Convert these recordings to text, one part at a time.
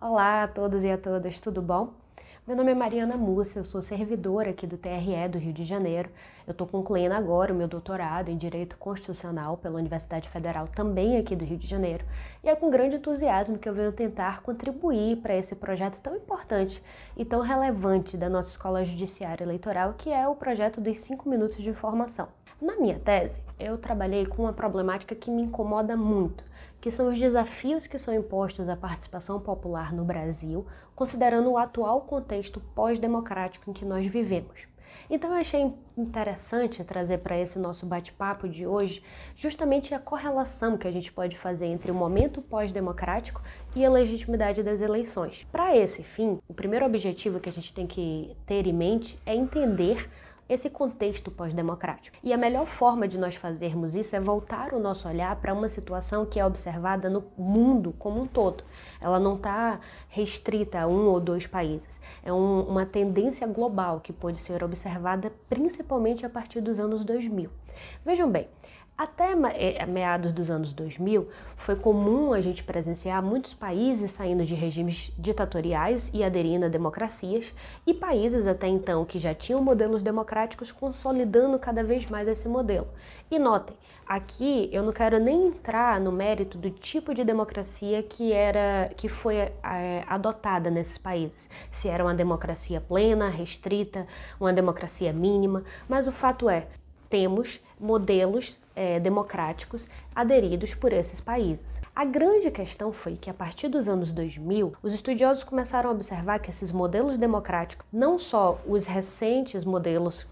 Olá a todos e a todas, tudo bom? Meu nome é Mariana Mussa, eu sou servidora aqui do TRE do Rio de Janeiro. Eu estou concluindo agora o meu doutorado em Direito Constitucional pela Universidade Federal, também aqui do Rio de Janeiro. E é com grande entusiasmo que eu venho tentar contribuir para esse projeto tão importante e tão relevante da nossa Escola Judiciária Eleitoral, que é o projeto dos 5 minutos de informação. Na minha tese, eu trabalhei com uma problemática que me incomoda muito, que são os desafios que são impostos à participação popular no Brasil, considerando o atual contexto pós-democrático em que nós vivemos. Então eu achei interessante trazer para esse nosso bate-papo de hoje justamente a correlação que a gente pode fazer entre o momento pós-democrático e a legitimidade das eleições. Para esse fim, o primeiro objetivo que a gente tem que ter em mente é entender esse contexto pós-democrático. E a melhor forma de nós fazermos isso é voltar o nosso olhar para uma situação que é observada no mundo como um todo. Ela não está restrita a um ou dois países. É uma tendência global que pode ser observada principalmente a partir dos anos 2000. Vejam bem, até meados dos anos 2000, foi comum a gente presenciar muitos países saindo de regimes ditatoriais e aderindo a democracias, e países até então que já tinham modelos democráticos consolidando cada vez mais esse modelo. E notem, aqui eu não quero nem entrar no mérito do tipo de democracia que foi adotada nesses países. Se era uma democracia plena, restrita, uma democracia mínima, mas o fato é, temos modelos democráticos aderidos por esses países. A grande questão foi que, a partir dos anos 2000, os estudiosos começaram a observar que esses modelos democráticos, não só os recentes modelos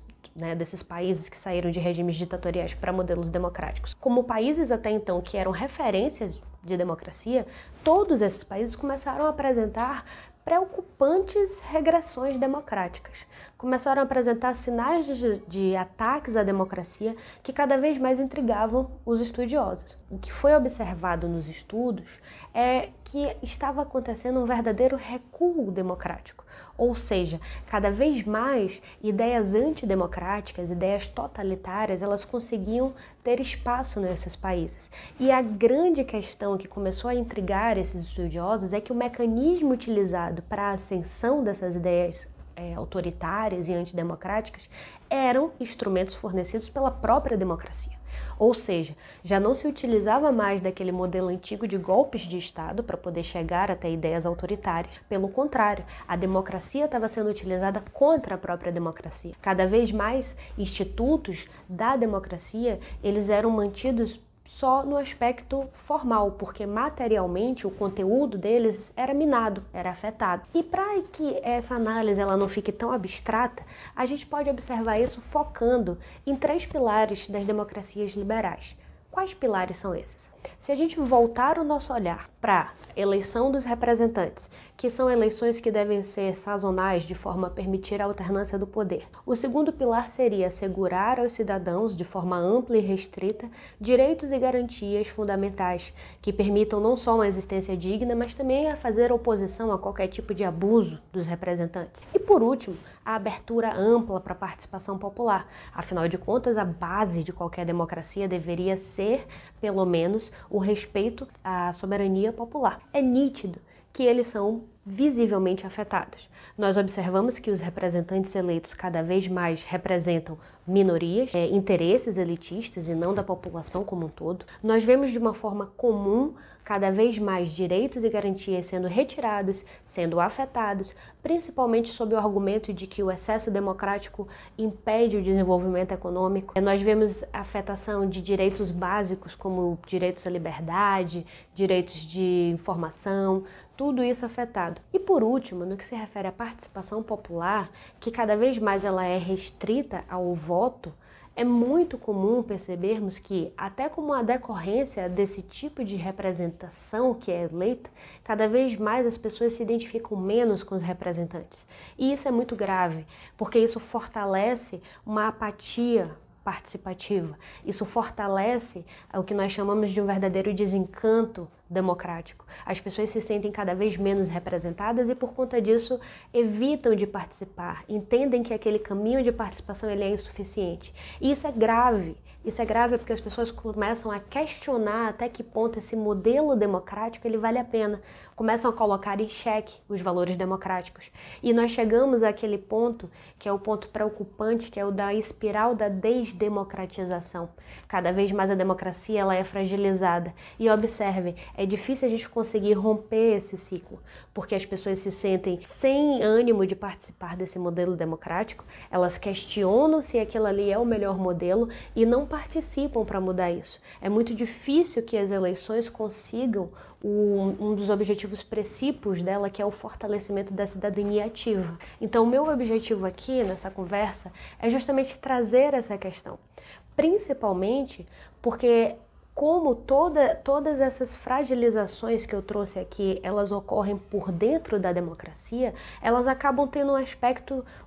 desses países que saíram de regimes ditatoriais para modelos democráticos, como países até então que eram referências de democracia, todos esses países começaram a apresentar preocupantes regressões democráticas. Começaram a apresentar sinais de ataques à democracia que cada vez mais intrigavam os estudiosos. O que foi observado nos estudos é que estava acontecendo um verdadeiro recuo democrático. Ou seja, cada vez mais ideias antidemocráticas, ideias totalitárias, elas conseguiam ter espaço nesses países. E a grande questão que começou a intrigar esses estudiosos é que o mecanismo utilizado para a ascensão dessas ideias autoritárias e antidemocráticas eram instrumentos fornecidos pela própria democracia. Ou seja, já não se utilizava mais daquele modelo antigo de golpes de Estado para poder chegar até ideias autoritárias. Pelo contrário, a democracia estava sendo utilizada contra a própria democracia. Cada vez mais institutos da democracia, eles eram mantidos só no aspecto formal, porque materialmente o conteúdo deles era minado, era afetado. E para que essa análise ela não fique tão abstrata, a gente pode observar isso focando em 3 pilares das democracias liberais. Quais pilares são esses? Se a gente voltar o nosso olhar para a eleição dos representantes, que são eleições que devem ser sazonais de forma a permitir a alternância do poder. O segundo pilar seria assegurar aos cidadãos, de forma ampla e restrita, direitos e garantias fundamentais que permitam não só uma existência digna, mas também a fazer oposição a qualquer tipo de abuso dos representantes. E por último, a abertura ampla para a participação popular. Afinal de contas, a base de qualquer democracia deveria ser, pelo menos, o respeito à soberania popular. É nítido que eles são visivelmente afetados. Nós observamos que os representantes eleitos cada vez mais representam minorias, interesses elitistas e não da população como um todo. Nós vemos de uma forma comum cada vez mais direitos e garantias sendo retirados, sendo afetados, principalmente sob o argumento de que o excesso democrático impede o desenvolvimento econômico. Nós vemos a afetação de direitos básicos como direitos à liberdade, direitos de informação, tudo isso afetado. E por último, no que se refere à participação popular, que cada vez mais ela é restrita ao voto, é muito comum percebermos que, até como a decorrência desse tipo de representação que é eleita, cada vez mais as pessoas se identificam menos com os representantes. E isso é muito grave, porque isso fortalece uma apatia participativa. Isso fortalece o que nós chamamos de um verdadeiro desencanto democrático. As pessoas se sentem cada vez menos representadas e, por conta disso, evitam de participar, entendem que aquele caminho de participação ele é insuficiente. E isso é grave. Isso é grave porque as pessoas começam a questionar até que ponto esse modelo democrático ele vale a pena. começam a colocar em xeque os valores democráticos. E nós chegamos àquele ponto, que é o ponto preocupante, que é o da espiral da desdemocratização. Cada vez mais a democracia ela é fragilizada. E observe, é difícil a gente conseguir romper esse ciclo, porque as pessoas se sentem sem ânimo de participar desse modelo democrático, elas questionam se aquilo ali é o melhor modelo e não participam para mudar isso. É muito difícil que as eleições consigam um dos objetivos precípios dela, que é o fortalecimento da cidadania ativa. Então, o meu objetivo aqui nessa conversa é justamente trazer essa questão, principalmente porque como todas essas fragilizações que eu trouxe aqui, elas ocorrem por dentro da democracia, elas acabam tendo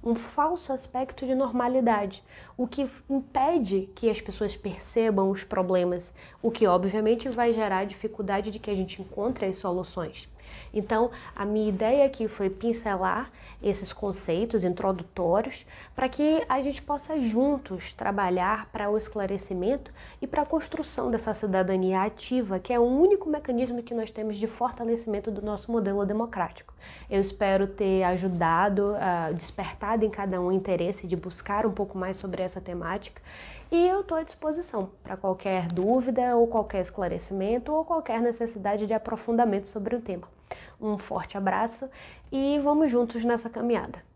um falso aspecto de normalidade, o que impede que as pessoas percebam os problemas, o que obviamente vai gerar dificuldade de que a gente encontre as soluções. Então, a minha ideia aqui foi pincelar esses conceitos introdutórios para que a gente possa juntos trabalhar para o esclarecimento e para a construção dessa cidadania ativa, que é o único mecanismo que nós temos de fortalecimento do nosso modelo democrático. Eu espero ter ajudado, despertado em cada um o interesse de buscar um pouco mais sobre essa temática. E eu estou à disposição para qualquer dúvida ou qualquer esclarecimento ou qualquer necessidade de aprofundamento sobre o tema. Um forte abraço e vamos juntos nessa caminhada.